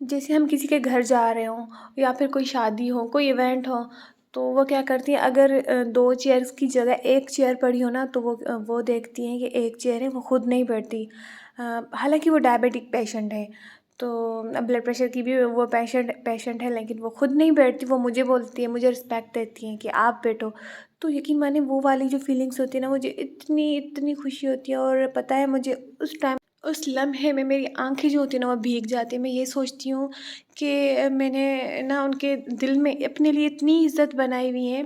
جیسے ہم کسی کے گھر جا رہے ہوں یا پھر کوئی شادی ہو، کوئی ایونٹ ہو، تو وہ کیا کرتی ہیں، اگر 2 چیئرس کی جگہ 1 چیئر پڑی ہو نا، تو وہ دیکھتی ہیں کہ 1 چیئر ہے، وہ خود نہیں بیٹھتی۔ حالانکہ وہ ڈائبٹک پیشنٹ ہے، تو بلڈ پریشر کی بھی وہ پیشنٹ ہے، لیکن وہ خود نہیں بیٹھتی، وہ مجھے بولتی ہے، مجھے رسپیکٹ دیتی ہیں کہ آپ بیٹھو۔ تو یقین مانیں وہ والی جو فیلنگس ہوتی ہے نا، مجھے اتنی خوشی ہوتی ہے، اور پتہ ہے مجھے اس لمحے میں میری آنکھیں جو ہوتی ہیں نا وہ بھیگ جاتی ہیں۔ میں یہ سوچتی ہوں کہ میں نے نا ان کے دل میں اپنے لیے اتنی عزت بنائی ہوئی ہے،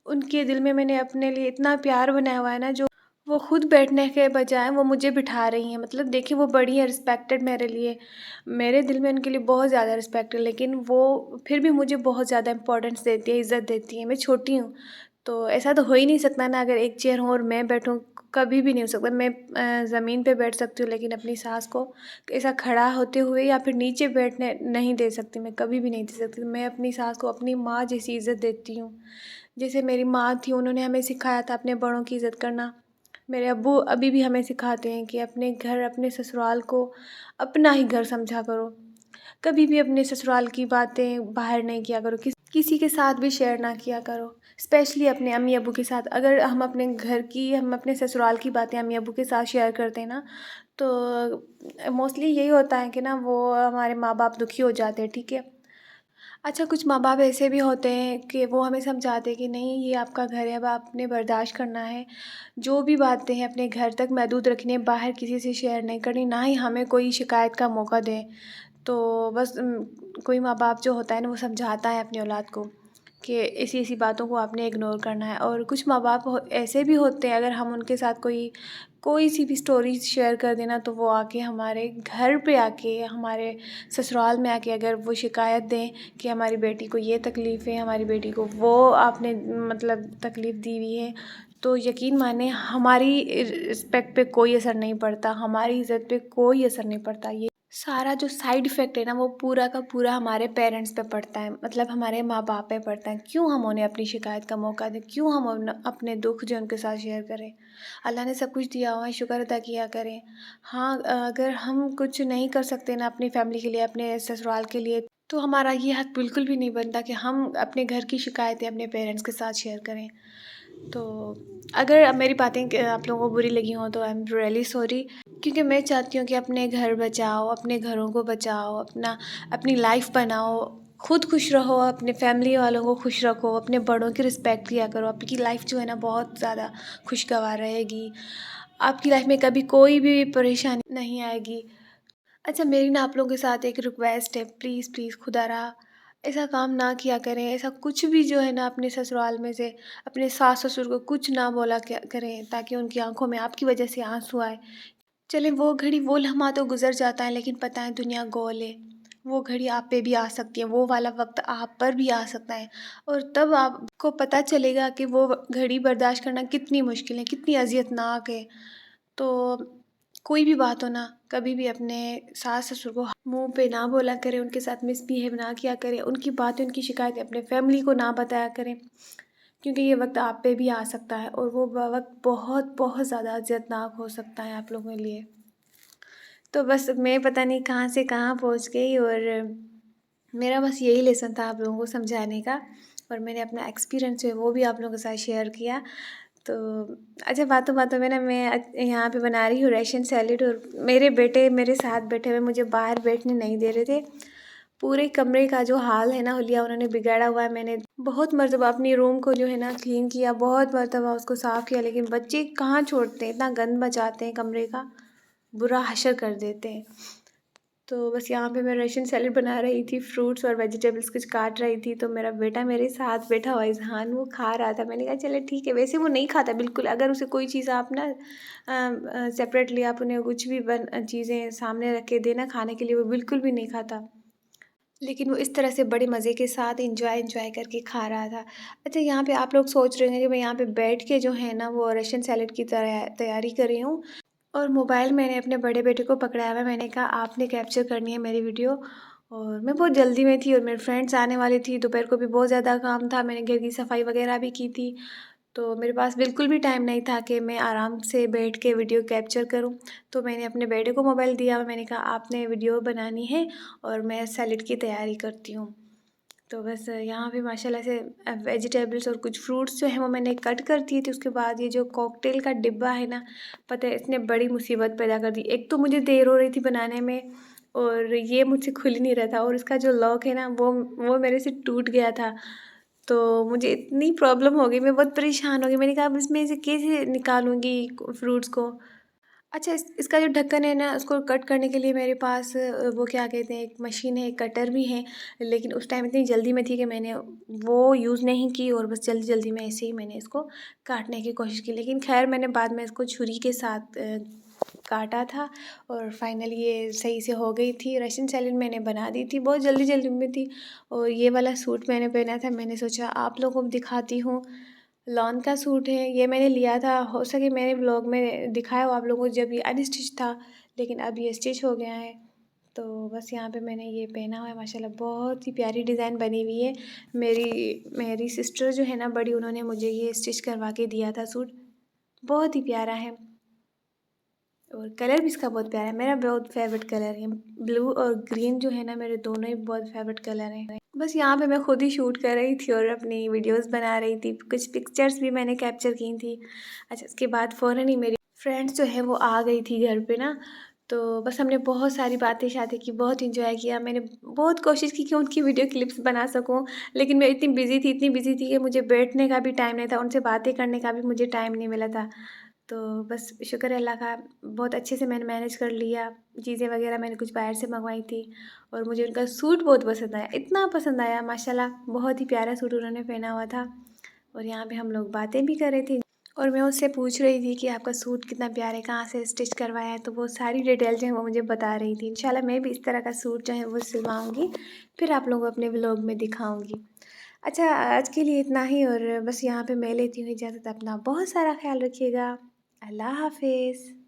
ان کے دل میں میں نے اپنے لیے اتنا پیار بنایا ہوا ہے نا، جو وہ خود بیٹھنے کے بجائے وہ مجھے بٹھا رہی ہیں۔ مطلب دیکھیں وہ بڑی ہیں، رسپیکٹڈ میرے لیے، میرے دل میں ان کے لیے بہت زیادہ رسپیکٹ ہے، لیکن وہ پھر بھی مجھے بہت زیادہ امپورٹنس دیتی ہے، عزت دیتی ہیں۔ میں چھوٹی ہوں، تو ایسا تو ہو ہی نہیں سکتا نا، اگر 1 چیئر ہو اور میں بیٹھوں، کبھی بھی نہیں ہو سکتا۔ میں زمین پہ بیٹھ سکتی ہوں، لیکن اپنی ساس کو ایسا کھڑا ہوتے ہوئے یا پھر نیچے بیٹھنے نہیں دے سکتی، میں کبھی بھی نہیں دے سکتی۔ میں اپنی ساس کو اپنی ماں جیسی عزت دیتی ہوں، جیسے میری ماں تھی، انہوں نے ہمیں سکھایا تھا اپنے بڑوں کی عزت کرنا۔ میرے ابو ابھی بھی ہمیں سکھاتے ہیں کہ اپنے گھر، اپنے سسرال کو اپنا ہی گھر سمجھا کرو، کبھی بھی اپنے سسرال کی باتیں باہر نہیں کیا کرو، کسی کے ساتھ بھی شیئر نہ کیا کرو، اسپیشلی اپنے امی ابو کے ساتھ۔ اگر ہم اپنے گھر کی، ہم اپنے سسرال کی باتیں امی ابو کے ساتھ شیئر کرتے ہیں نا، تو موسٹلی یہی ہوتا ہے کہ نا وہ ہمارے ماں باپ دکھی ہو جاتے ہیں، ٹھیک ہے۔ اچھا کچھ ماں باپ ایسے بھی ہوتے ہیں کہ وہ ہمیں سمجھاتے ہیں کہ نہیں، یہ آپ کا گھر ہے، اب آپ نے برداشت کرنا ہے، جو بھی باتیں ہیں اپنے گھر تک محدود رکھنی ہے، باہر کسی سے شیئر نہیں کرنی، نہ ہی ہمیں کوئی شکایت کا موقع دیں۔ تو بس کوئی ماں باپ جو ہوتا ہے نا وہ سمجھاتا ہے اپنی اولاد کو کہ ایسی باتوں کو آپ نے اگنور کرنا ہے۔ اور کچھ ماں باپ ایسے بھی ہوتے ہیں، اگر ہم ان کے ساتھ کوئی سی بھی سٹوری شیئر کر دینا، تو وہ آ کے ہمارے گھر پہ آ کے، ہمارے سسرال میں آ کے اگر وہ شکایت دیں کہ ہماری بیٹی کو یہ تکلیف ہے، ہماری بیٹی کو وہ آپ نے مطلب تکلیف دی ہوئی ہے، تو یقین مانیں ہماری رسپیکٹ پہ کوئی اثر نہیں پڑتا، ہماری عزت پہ کوئی اثر نہیں پڑتا۔ یہ سارا جو سائیڈ افیکٹ ہے نا، وہ پورا کا پورا ہمارے پیرنٹس پہ پڑتا ہے، مطلب ہمارے ماں باپ پہ پڑتا ہے۔ کیوں ہم انہیں اپنی شکایت کا موقع دیں؟ کیوں ہم اپنے دکھ جو ان کے ساتھ شیئر کریں؟ اللہ نے سب کچھ دیا ہوا ہے، شکر ادا کیا کریں۔ ہاں اگر ہم کچھ نہیں کر سکتے نا اپنی فیملی کے لیے، اپنے سسرال کے لیے، تو ہمارا یہ حق بالکل بھی نہیں بنتا کہ ہم اپنے گھر کی شکایتیں اپنے پیرنٹس کے ساتھ شیئر کریں۔ تو اگر میری باتیں آپ لوگوں کو بری لگی ہوں تو آئی ایم ریئلی سوری، کیونکہ میں چاہتی ہوں کہ اپنے گھر بچاؤ، اپنے گھروں کو بچاؤ، اپنی لائف بناؤ، خود خوش رہو، اپنے فیملی والوں کو خوش رکھو، اپنے بڑوں کی رسپیکٹ کیا کرو۔ آپ کی لائف جو ہے نا بہت زیادہ خوشگوار رہے گی، آپ کی لائف میں کبھی کوئی بھی پریشانی نہیں آئے گی۔ اچھا میری نا آپ لوگوں کے ساتھ ایک ریکویسٹ ہے، پلیز پلیز خدا را ایسا کام نہ کیا کریں، ایسا کچھ بھی جو ہے نا اپنے سسرال میں سے اپنے ساس سسر کو کچھ نہ بولا کریں، تاکہ ان کی آنکھوں میں آپ کی وجہ سے آنسو آئے۔ چلیں وہ گھڑی، وہ لمحہ تو گزر جاتا ہے، لیکن پتہ ہے دنیا گول ہے، وہ گھڑی آپ پہ بھی آ سکتی ہے، وہ والا وقت آپ پر بھی آ سکتا ہے، اور تب آپ کو پتہ چلے گا کہ وہ گھڑی برداشت کرنا کتنی مشکل ہے، کتنی اذیت ناک ہے۔ تو کوئی بھی بات ہو نا، کبھی بھی اپنے ساس سسر کو منہ پہ نہ بولا کریں، ان کے ساتھ مس بیہیو نہ کیا کریں، ان کی باتیں، ان کی شکایتیں اپنے فیملی کو نہ بتایا کریں، کیونکہ یہ وقت آپ پہ بھی آ سکتا ہے، اور وہ وقت بہت بہت زیادہ اذیت ناک ہو سکتا ہے آپ لوگوں کے لیے۔ تو بس میں پتہ نہیں کہاں سے کہاں پہنچ گئی، اور میرا بس یہی لیسن تھا آپ لوگوں کو سمجھانے کا، اور میں نے اپنا ایکسپیرینس ہے وہ بھی آپ لوگوں کے ساتھ شیئر کیا۔ تو اچھا باتوں باتوں میں نا میں یہاں پہ بنا رہی ہوں ریشن سیلیڈ، اور میرے بیٹے میرے ساتھ بیٹھے ہوئے مجھے باہر بیٹھنے نہیں دے رہے تھے۔ پورے کمرے کا جو حال ہے نا حلیہ انہوں نے بگاڑا ہوا ہے۔ میں نے بہت مرتبہ اپنی روم کو جو ہے نا کلین کیا، بہت مرتبہ اس کو صاف کیا، لیکن بچے کہاں چھوڑتے ہیں، اتنا گند مچاتے ہیں کمرے کا، برا حشر کر دیتے ہیں۔ تو بس یہاں پہ میں ریشن سیلیڈ بنا رہی تھی، فروٹس اور ویجیٹیبلس کچھ کاٹ رہی تھی، تو میرا بیٹا میرے ساتھ بیٹھا ہوا اذہان، وہ کھا رہا تھا۔ میں نے کہا چلے ٹھیک ہے، ویسے وہ نہیں کھاتا بالکل، اگر اسے کوئی چیز آپ نا سیپریٹلی آپ انہیں کچھ بھی چیزیں سامنے رکھ کے دینا کھانے کے لیے، وہ بالکل بھی نہیں کھاتا، لیکن وہ اس طرح سے بڑے مزے کے ساتھ انجوائے کر کے کھا رہا تھا۔ اچھا یہاں پہ آپ لوگ سوچ رہے ہیں کہ میں یہاں پہ بیٹھ کے جو ہے نا وہ ریشن سیلیڈ کی تیاری کر رہی ہوں، اور موبائل میں نے اپنے بڑے بیٹے کو پکڑایا ہوا ہے۔ میں نے کہا آپ نے کیپچر کرنی ہے میری ویڈیو، اور میں بہت جلدی میں تھی، اور میرے فرینڈس آنے والی تھی، دوپہر کو بھی بہت زیادہ کام تھا، میں نے گھر کی صفائی وغیرہ بھی کی تھی، تو میرے پاس بالکل بھی ٹائم نہیں تھا کہ میں آرام سے بیٹھ کے ویڈیو کیپچر کروں، تو میں نے اپنے بیٹے کو موبائل دیا اور میں نے کہا آپ نے ویڈیو بنانی ہے اور میں سیلیڈ کی تیاری کرتی ہوں۔ تو بس یہاں پہ ماشاء اللہ سے ویجیٹیبلس اور کچھ فروٹس جو ہیں وہ میں نے کٹ کر دیے تھے۔ اس کے بعد یہ جو کوکٹیل کا ڈبہ ہے نا، پتہ ہے اس نے بڑی مصیبت پیدا کر دی۔ ایک تو مجھے دیر ہو رہی تھی بنانے میں، اور یہ مجھ سے کھل ہی نہیں رہا تھا، اور اس کا جو لاک ہے نا وہ میرے سے ٹوٹ گیا تھا۔ تو مجھے اتنی پرابلم ہو گئی، میں بہت پریشان ہو گئی۔ میں نے کہا اب اس میں سے کیسے نکالوں گی فروٹس کو۔ اچھا اس کا جو ڈھکن ہے نا، اس کو کٹ کرنے کے لیے میرے پاس وہ کیا کہتے ہیں، ایک مشین ہے، ایک کٹر بھی ہے، لیکن اس ٹائم اتنی جلدی میں تھی کہ میں نے وہ یوز نہیں کی، اور بس جلدی جلدی میں ایسے ہی میں نے اس کو کاٹنے کی کوشش کی، لیکن خیر میں نے بعد میں اس کو چھری کے ساتھ کاٹا تھا، اور فائنلی یہ صحیح سے ہو گئی تھی۔ رشین سیلیڈ میں نے بنا دی تھی، بہت جلدی جلدی میں تھی۔ اور یہ والا سوٹ میں نے پہنا تھا، میں نے سوچا آپ لوگوں کو دکھاتی ہوں۔ لان کا سوٹ ہے یہ، میں نے لیا تھا، ہو سکے میرے بلاگ میں دکھایا ہو آپ لوگوں کو، جب یہ ان اسٹچ تھا، لیکن اب یہ اسٹچ ہو گیا ہے۔ تو بس یہاں پہ میں نے یہ پہنا ہوا ہے، ماشاءاللہ بہت ہی پیاری ڈیزائن بنی ہوئی ہے۔ میری سسٹر جو ہے نا بڑی، انہوں نے مجھے یہ اسٹچ کروا کے دیا تھا سوٹ، بہت ہی پیارا ہے، اور کلر بھی اس کا بہت پیارا ہے، میرا بہت فیوریٹ کلر ہے۔ بلو اور گرین جو ہے نا، میرے دونوں ہی بہت فیوریٹ کلر ہیں۔ بس یہاں پہ میں خود ہی شوٹ کر رہی تھی اور اپنی ویڈیوز بنا رہی تھی، کچھ پکچرز بھی میں نے کیپچر کی تھی۔ اچھا اس کے بعد فوراً ہی میری فرینڈس جو ہے وہ آ گئی تھی گھر پہ نا، تو بس ہم نے بہت ساری باتیں شاتیں کی، بہت انجوائے کیا۔ میں نے بہت کوشش کی کہ ان کی ویڈیو کلپس بنا سکوں، لیکن میں اتنی بزی تھی کہ مجھے بیٹھنے کا بھی ٹائم نہیں تھا، ان سے باتیں کرنے کا بھی مجھے ٹائم نہیں ملا تھا۔ تو بس شکر ہے اللہ کا، بہت اچھے سے میں نے مینیج کر لیا۔ چیزیں وغیرہ میں نے کچھ باہر سے منگوائی تھی، اور مجھے ان کا سوٹ بہت پسند آیا، اتنا پسند آیا ماشاءاللہ، بہت ہی پیارا سوٹ انہوں نے پہنا ہوا تھا۔ اور یہاں پہ ہم لوگ باتیں بھی کر رہے تھے، اور میں اس سے پوچھ رہی تھی کہ آپ کا سوٹ کتنا پیارا ہے، کہاں سے اسٹچ کروایا ہے، تو وہ ساری ڈیٹیل جو ہے وہ مجھے بتا رہی تھی۔ انشاءاللہ میں بھی اس طرح کا سوٹ جو ہے وہ سلواؤں گی، پھر آپ لوگوں کو اپنے ولاگ میں دکھاؤں گی۔ اچھا آج کے لیے اتنا ہی، اور بس یہاں پہ میں لیتی ہوں اجازت، اپنا بہت سارا خیال رکھیے گا۔ اللہ حافظ۔